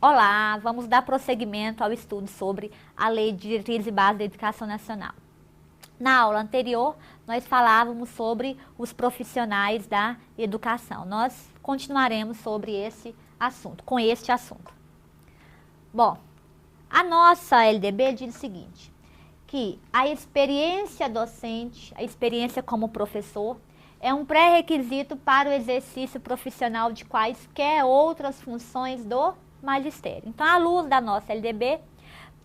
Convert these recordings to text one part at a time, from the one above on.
Olá, vamos dar prosseguimento ao estudo sobre a Lei de Diretrizes e Bases da Educação Nacional. Na aula anterior, nós falávamos sobre os profissionais da educação. Nós continuaremos sobre esse assunto, com este assunto. Bom, a nossa LDB diz o seguinte, que a experiência docente, a experiência como professor, é um pré-requisito para o exercício profissional de quaisquer outras funções do magistério. Então, à luz da nossa LDB,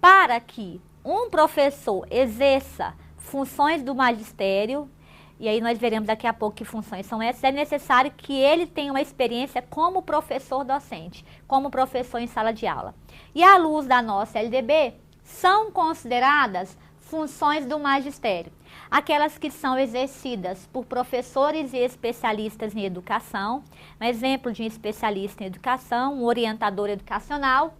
para que um professor exerça funções do magistério, e aí nós veremos daqui a pouco que funções são essas, é necessário que ele tenha uma experiência como professor docente, como professor em sala de aula. E à luz da nossa LDB, são consideradas funções do magistério, aquelas que são exercidas por professores e especialistas em educação, um exemplo de um especialista em educação, um orientador educacional,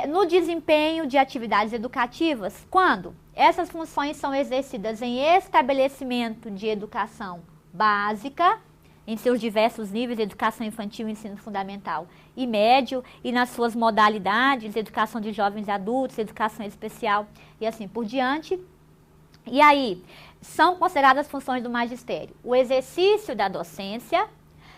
no desempenho de atividades educativas, quando essas funções são exercidas em estabelecimento de educação básica, em seus diversos níveis, educação infantil, ensino fundamental e médio, e nas suas modalidades, educação de jovens e adultos, educação especial e assim por diante. E aí, são consideradas funções do magistério o exercício da docência,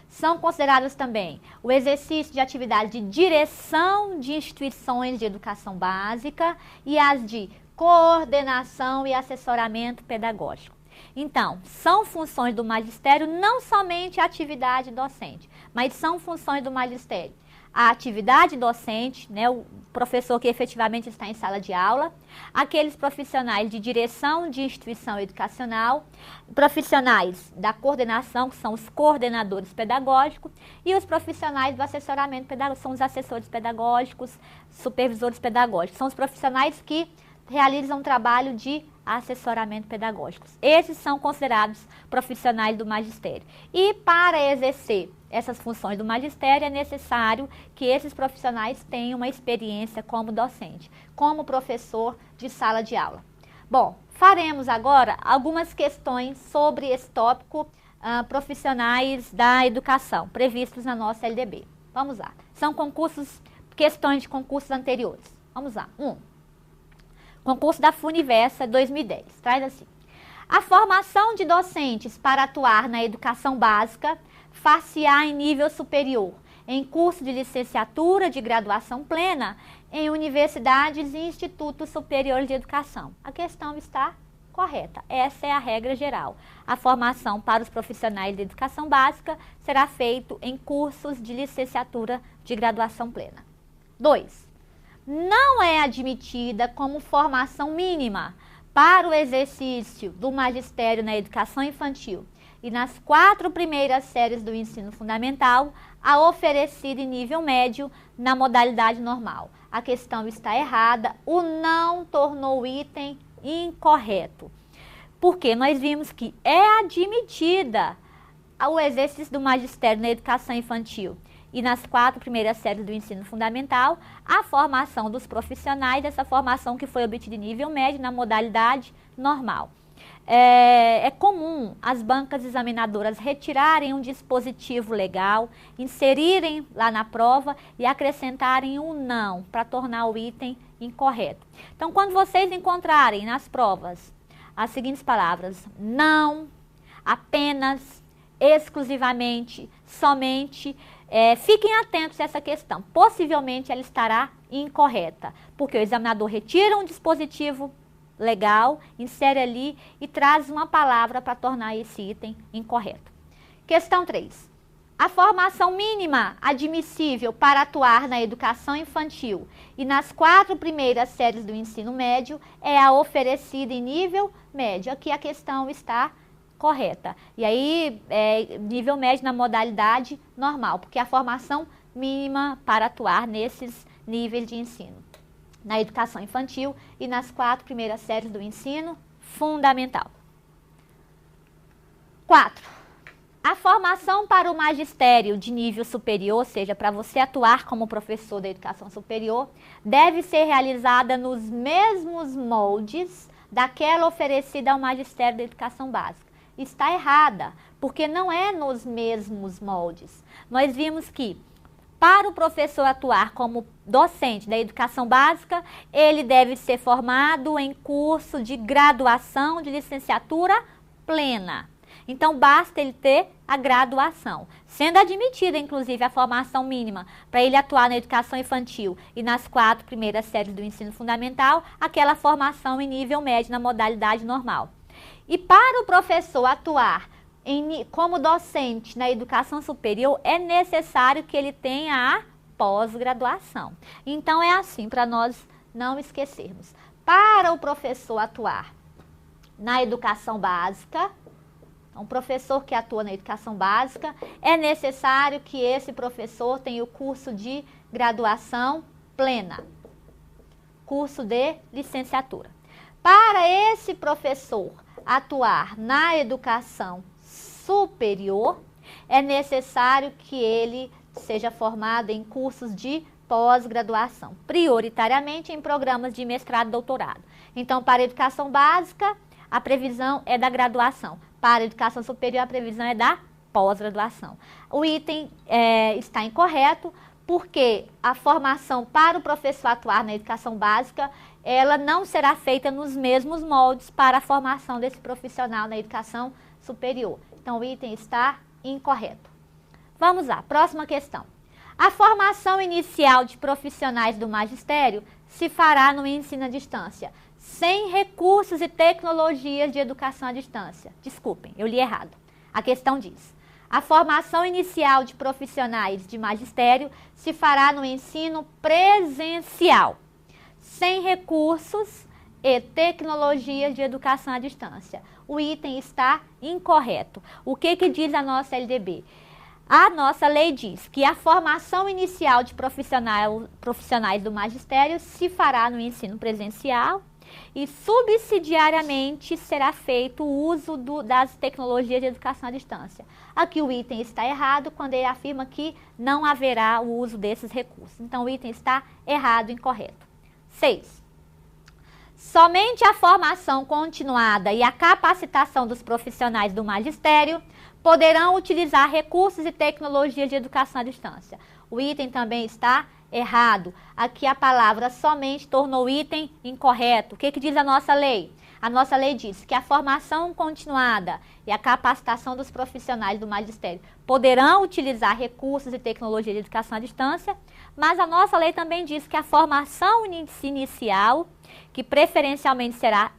são consideradas também o exercício de atividade de direção de instituições de educação básica e as de coordenação e assessoramento pedagógico. Então, são funções do magistério não somente a atividade docente, mas são funções do magistério a atividade docente, né, o professor que efetivamente está em sala de aula, aqueles profissionais de direção de instituição educacional, profissionais da coordenação, que são os coordenadores pedagógicos, e os profissionais do assessoramento pedagógico, são os assessores pedagógicos, supervisores pedagógicos, são os profissionais que realizam um trabalho de assessoramento pedagógico. Esses são considerados profissionais do magistério. E para exercer essas funções do magistério, é necessário que esses profissionais tenham uma experiência como docente, como professor de sala de aula. Bom, faremos agora algumas questões sobre esse tópico, profissionais da educação, previstos na nossa LDB. Vamos lá. São questões de concursos anteriores. Vamos lá. Concurso da FUNIVERSA 2010. Traz assim. A formação de docentes para atuar na educação básica far-se-á em nível superior, em curso de licenciatura, de graduação plena, em universidades e institutos superiores de educação. A questão está correta. Essa é a regra geral. A formação para os profissionais de educação básica será feita em cursos de licenciatura de graduação plena. 2. Não é admitida como formação mínima para o exercício do magistério na educação infantil e nas 4 primeiras séries do ensino fundamental, a oferecida em nível médio na modalidade normal. A questão está errada, o não tornou o item incorreto. Porque nós vimos que é admitida o exercício do magistério na educação infantil e nas 4 primeiras séries do ensino fundamental, a formação dos profissionais, essa formação que foi obtida em nível médio na modalidade normal. É comum as bancas examinadoras retirarem um dispositivo legal, inserirem lá na prova e acrescentarem um não para tornar o item incorreto. Então, quando vocês encontrarem nas provas as seguintes palavras: não, apenas, exclusivamente, somente, fiquem atentos a essa questão. Possivelmente ela estará incorreta, porque o examinador retira um dispositivo legal, insere ali e traz uma palavra para tornar esse item incorreto. Questão 3. A formação mínima admissível para atuar na educação infantil e nas 4 primeiras séries do ensino médio é a oferecida em nível médio. Aqui a questão está correta. E aí, nível médio na modalidade normal, porque a formação mínima para atuar nesses níveis de ensino, na educação infantil e nas 4 primeiras séries do ensino fundamental. 4. A formação para o magistério de nível superior, ou seja, para você atuar como professor da educação superior, deve ser realizada nos mesmos moldes daquela oferecida ao magistério da educação básica. Está errada, porque não é nos mesmos moldes. Nós vimos que Para o professor atuar como docente da educação básica, ele deve ser formado em curso de graduação de licenciatura plena. Então, basta ele ter a graduação, sendo admitida, inclusive, a formação mínima para ele atuar na educação infantil e nas 4 primeiras séries do ensino fundamental, aquela formação em nível médio na modalidade normal. E para o professor atuar como docente na educação superior, é necessário que ele tenha a pós-graduação. Então, é assim, para nós não esquecermos. Para o professor atuar na educação básica, um professor que atua na educação básica, é necessário que esse professor tenha o curso de graduação plena, curso de licenciatura. Para esse professor atuar na educação superior, é necessário que ele seja formado em cursos de pós-graduação, prioritariamente em programas de mestrado e doutorado. Então, para a educação básica, a previsão é da graduação. Para a educação superior, a previsão é da pós-graduação. O item está incorreto, porque a formação para o professor atuar na educação básica, ela não será feita nos mesmos moldes para a formação desse profissional na educação superior. Então, o item está incorreto. Vamos lá, próxima questão. A formação inicial de profissionais do magistério se fará no ensino à distância, sem recursos e tecnologias de educação à distância. Desculpem, eu li errado. A questão diz: a formação inicial de profissionais de magistério se fará no ensino presencial, sem recursos e tecnologias de educação à distância. O item está incorreto. O que diz a nossa LDB? A nossa lei diz que a formação inicial de profissionais do magistério se fará no ensino presencial e subsidiariamente será feito o uso das tecnologias de educação à distância. Aqui o item está errado quando ele afirma que não haverá o uso desses recursos. Então o item está errado, incorreto. 6. Somente a formação continuada e a capacitação dos profissionais do magistério poderão utilizar recursos e tecnologias de educação à distância. O item também está errado. Aqui a palavra somente tornou o item incorreto. O que diz a nossa lei? A nossa lei diz que a formação continuada e a capacitação dos profissionais do magistério poderão utilizar recursos e tecnologias de educação à distância, mas a nossa lei também diz que a formação inicial, que preferencialmente será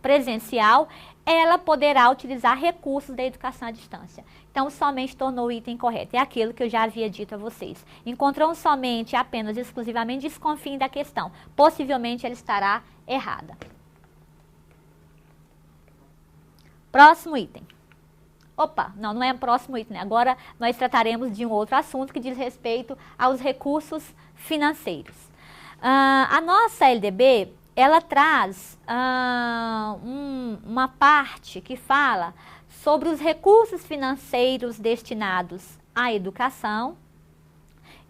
presencial, ela poderá utilizar recursos da educação à distância. Então, somente tornou o item incorreto. É aquilo que eu já havia dito a vocês. Encontrou somente, apenas, exclusivamente, desconfiem da questão. Possivelmente, ela estará errada. Próximo item. Opa, não é o próximo item. Agora, nós trataremos de um outro assunto que diz respeito aos recursos financeiros. A nossa LDB, ela traz uma parte que fala sobre os recursos financeiros destinados à educação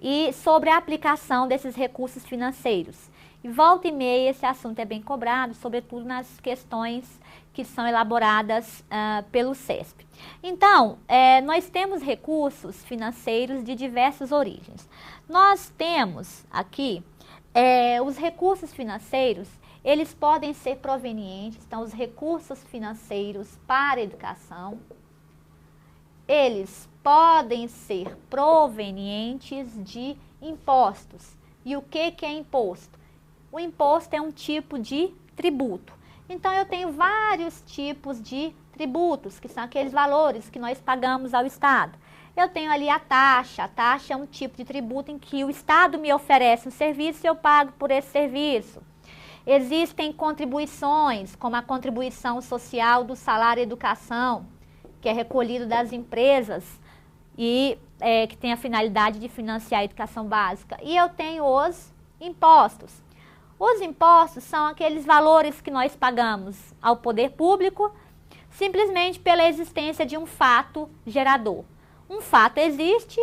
e sobre a aplicação desses recursos financeiros. E volta e meia esse assunto é bem cobrado, sobretudo nas questões que são elaboradas pelo CESP. Então, nós temos recursos financeiros de diversas origens. Nós temos aqui os recursos financeiros, eles podem ser provenientes, então os recursos financeiros para a educação, eles podem ser provenientes de impostos. E o que é imposto? O imposto é um tipo de tributo. Então, eu tenho vários tipos de tributos, que são aqueles valores que nós pagamos ao Estado. Eu tenho ali a taxa é um tipo de tributo em que o Estado me oferece um serviço e eu pago por esse serviço. Existem contribuições, como a contribuição social do salário educação, que é recolhido das empresas e que tem a finalidade de financiar a educação básica. E eu tenho os impostos. Os impostos são aqueles valores que nós pagamos ao poder público, simplesmente pela existência de um fato gerador. Um fato existe,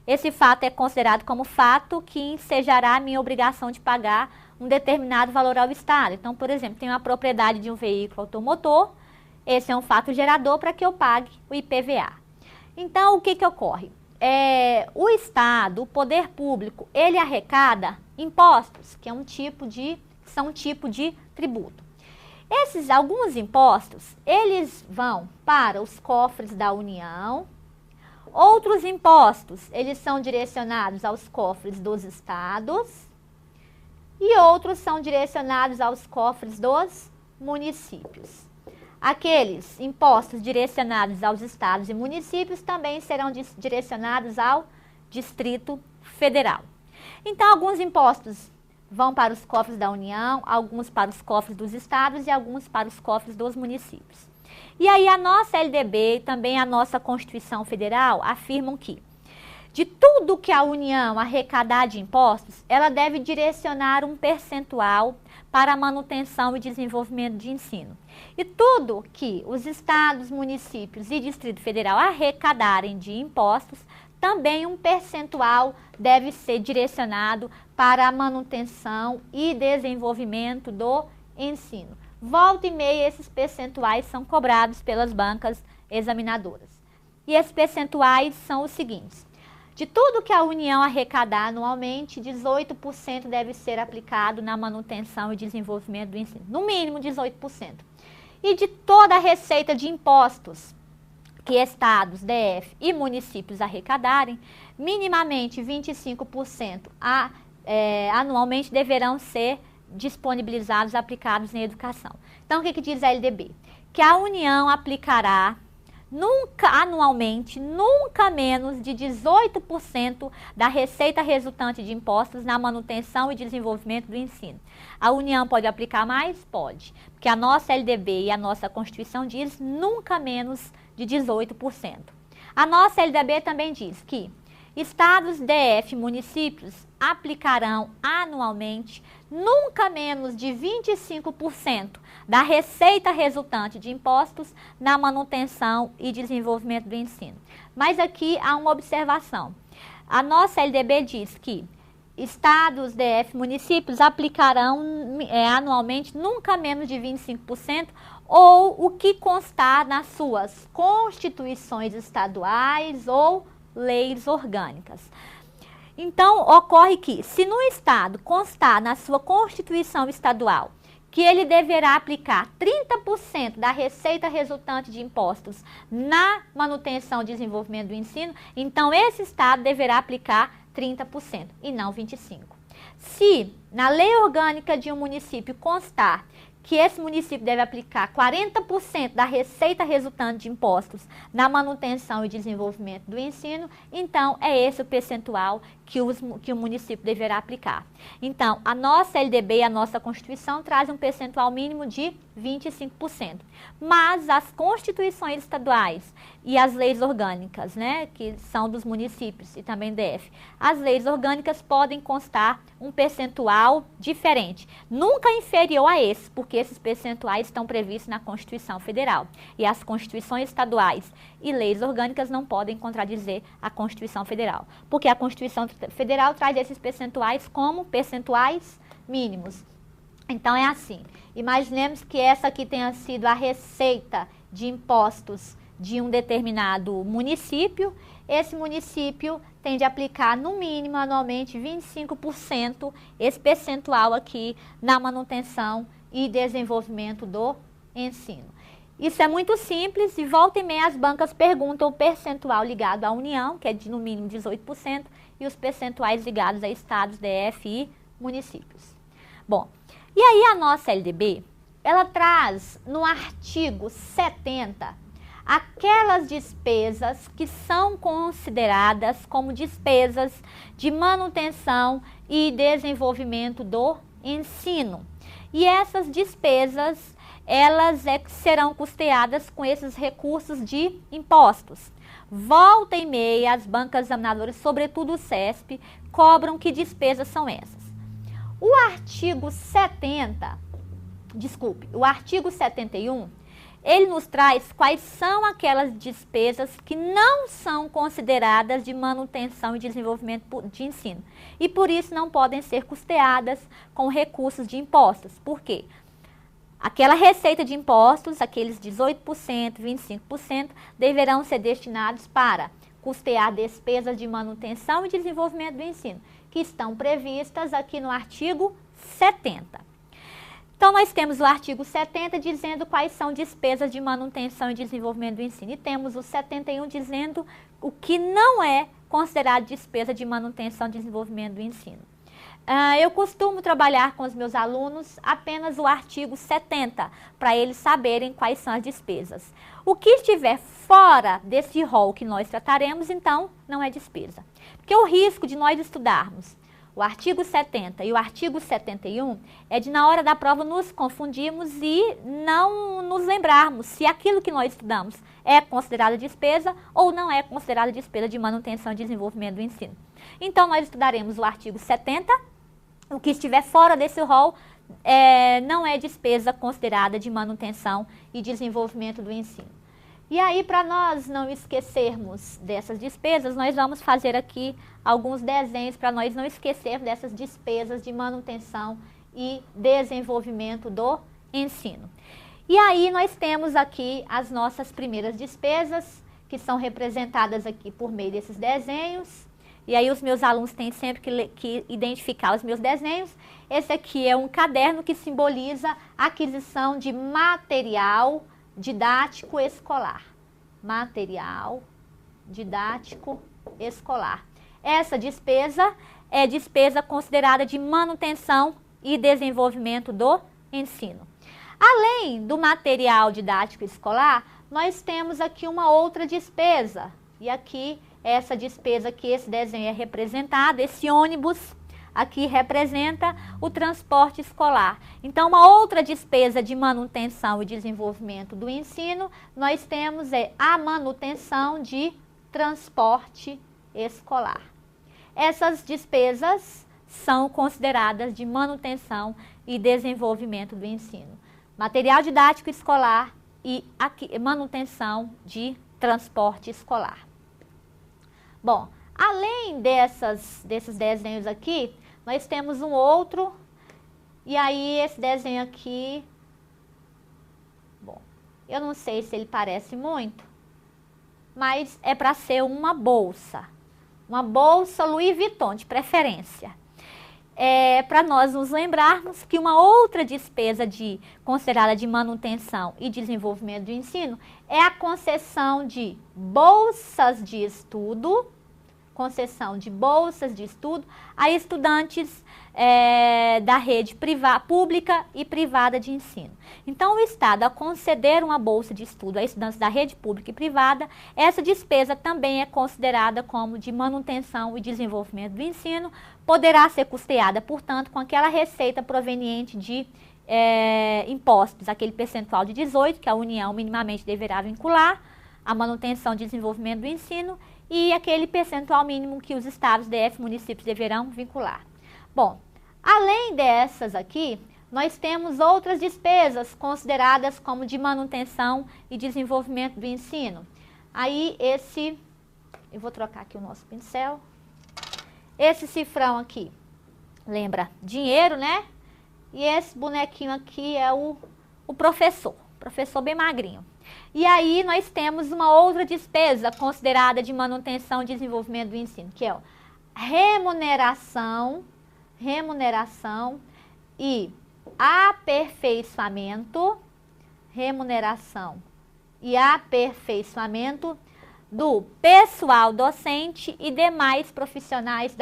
esse fato é considerado como fato que ensejará a minha obrigação de pagar um determinado valor ao Estado. Então, por exemplo, tenho a propriedade de um veículo automotor, esse é um fato gerador para que eu pague o IPVA. Então, o que ocorre? o Estado, o poder público, ele arrecada impostos, que são um tipo de tributo. Alguns impostos, eles vão para os cofres da União. Outros impostos, eles são direcionados aos cofres dos estados e outros são direcionados aos cofres dos municípios. Aqueles impostos direcionados aos estados e municípios também serão direcionados ao Distrito Federal. Então, alguns impostos vão para os cofres da União, alguns para os cofres dos estados e alguns para os cofres dos municípios. E aí a nossa LDB e também a nossa Constituição Federal afirmam que de tudo que a União arrecadar de impostos, ela deve direcionar um percentual para a manutenção e desenvolvimento de ensino. E tudo que os estados, municípios e Distrito Federal arrecadarem de impostos, também um percentual deve ser direcionado para a manutenção e desenvolvimento do ensino. Volta e meia, esses percentuais são cobrados pelas bancas examinadoras. E esses percentuais são os seguintes. De tudo que a União arrecadar anualmente, 18% deve ser aplicado na manutenção e desenvolvimento do ensino. No mínimo, 18%. E de toda a receita de impostos que estados, DF e municípios arrecadarem, minimamente 25% anualmente deverão ser disponibilizados, aplicados em educação. Então, o que diz a LDB? Que a União aplicará anualmente, nunca menos de 18% da receita resultante de impostos na manutenção e desenvolvimento do ensino. A União pode aplicar mais? Pode, porque a nossa LDB e a nossa Constituição diz nunca menos de 18%. A nossa LDB também diz que estados, DF e municípios aplicarão anualmente nunca menos de 25% da receita resultante de impostos na manutenção e desenvolvimento do ensino. Mas aqui há uma observação. A nossa LDB diz que estados, DF, municípios aplicarão anualmente nunca menos de 25% ou o que constar nas suas constituições estaduais ou leis orgânicas. Então, ocorre que, se no Estado constar na sua Constituição Estadual que ele deverá aplicar 30% da receita resultante de impostos na manutenção e desenvolvimento do ensino, então esse Estado deverá aplicar 30% e não 25%. Se na lei orgânica de um município constar que esse município deve aplicar 40% da receita resultante de impostos na manutenção e desenvolvimento do ensino, então é esse o percentual que o município deverá aplicar. Então, a nossa LDB e a nossa Constituição trazem um percentual mínimo de 25%. Mas as constituições estaduais e as leis orgânicas, né, que são dos municípios e também DF, as leis orgânicas podem constar um percentual diferente, nunca inferior a esse, porque esses percentuais estão previstos na Constituição Federal. E as constituições estaduais e leis orgânicas não podem contradizer a Constituição Federal, porque a Constituição Federal traz esses percentuais como percentuais mínimos. Então é assim, imaginemos que essa aqui tenha sido a receita de impostos de um determinado município. Esse município tem de aplicar no mínimo anualmente 25%, esse percentual aqui na manutenção e desenvolvimento do ensino. Isso é muito simples e volta e meia as bancas perguntam o percentual ligado à União, que é de no mínimo 18%, e os percentuais ligados a estados, DF e municípios. Bom, e aí a nossa LDB, ela traz no artigo 70 aquelas despesas que são consideradas como despesas de manutenção e desenvolvimento do ensino. E essas despesas, elas serão custeadas com esses recursos de impostos. Volta e meia, as bancas examinadoras, sobretudo o CESP, cobram que despesas são essas. O artigo 71, ele nos traz quais são aquelas despesas que não são consideradas de manutenção e desenvolvimento de ensino. E por isso não podem ser custeadas com recursos de impostos. Por quê? Aquela receita de impostos, aqueles 18%, 25%, deverão ser destinados para custear despesas de manutenção e desenvolvimento do ensino, que estão previstas aqui no artigo 70. Então, nós temos o artigo 70 dizendo quais são despesas de manutenção e desenvolvimento do ensino. E temos o 71 dizendo o que não é considerado despesa de manutenção e desenvolvimento do ensino. Eu costumo trabalhar com os meus alunos apenas o artigo 70, para eles saberem quais são as despesas. O que estiver fora desse rol que nós trataremos, então, não é despesa. Porque o risco de nós estudarmos o artigo 70 e o artigo 71 é de, na hora da prova, nos confundirmos e não nos lembrarmos se aquilo que nós estudamos é considerada despesa ou não é considerada despesa de manutenção e desenvolvimento do ensino. Então, nós estudaremos o artigo 70, o que estiver fora desse rol não é despesa considerada de manutenção e desenvolvimento do ensino. E aí, para nós não esquecermos dessas despesas, nós vamos fazer aqui alguns desenhos para nós não esquecermos dessas despesas de manutenção e desenvolvimento do ensino. E aí, nós temos aqui as nossas primeiras despesas, que são representadas aqui por meio desses desenhos. E aí, os meus alunos têm sempre que identificar os meus desenhos. Esse aqui é um caderno que simboliza a aquisição de material didático escolar. Material didático escolar. Essa despesa é despesa considerada de manutenção e desenvolvimento do ensino. Além do material didático escolar, nós temos aqui uma outra despesa. E aqui, essa despesa que esse desenho é representado, esse ônibus aqui representa o transporte escolar. Então, uma outra despesa de manutenção e desenvolvimento do ensino, nós temos a manutenção de transporte escolar. Essas despesas são consideradas de manutenção e desenvolvimento do ensino. Material didático escolar e manutenção de transporte escolar. Bom, além desses desenhos aqui, nós temos um outro, e aí esse desenho aqui, bom, eu não sei se ele parece muito, mas é para ser uma bolsa Louis Vuitton, de preferência. Para nós nos lembrarmos que uma outra despesa considerada de manutenção e desenvolvimento do ensino é a concessão de bolsas de estudo, a estudantes da rede pública e privada de ensino. Então, o Estado, ao conceder uma bolsa de estudo a estudantes da rede pública e privada, essa despesa também é considerada como de manutenção e desenvolvimento do ensino, poderá ser custeada, portanto, com aquela receita proveniente de impostos, aquele percentual de 18%, que a União minimamente deverá vincular a manutenção e desenvolvimento do ensino, e aquele percentual mínimo que os estados, DF, municípios deverão vincular. Bom, além dessas aqui, nós temos outras despesas consideradas como de manutenção e desenvolvimento do ensino. Aí eu vou trocar aqui o nosso pincel. Esse cifrão aqui lembra dinheiro, né? E esse bonequinho aqui é o professor bem magrinho. E aí nós temos uma outra despesa considerada de manutenção e desenvolvimento do ensino, que é remuneração e aperfeiçoamento, do pessoal docente e demais profissionais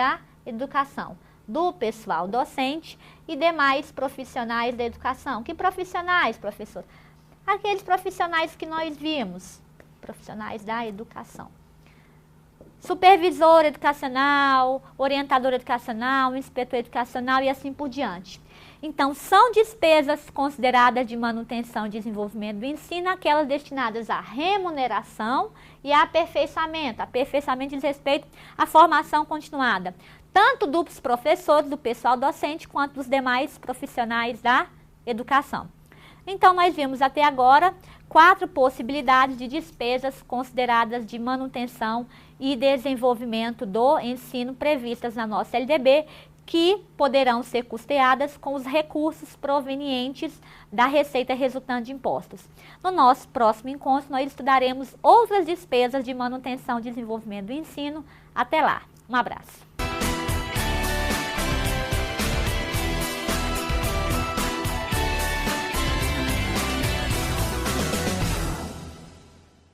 da educação. Que profissionais, professor? Aqueles profissionais que nós vimos, profissionais da educação. Supervisor educacional, orientador educacional, inspetor educacional e assim por diante. Então, são despesas consideradas de manutenção e desenvolvimento do ensino, aquelas destinadas à remuneração e a aperfeiçoamento. Aperfeiçoamento diz respeito à formação continuada, tanto dos professores, do pessoal docente, quanto dos demais profissionais da educação. Então, nós vimos até agora 4 possibilidades de despesas consideradas de manutenção e desenvolvimento do ensino previstas na nossa LDB, que poderão ser custeadas com os recursos provenientes da receita resultante de impostos. No nosso próximo encontro, nós estudaremos outras despesas de manutenção e desenvolvimento do ensino. Até lá. Um abraço.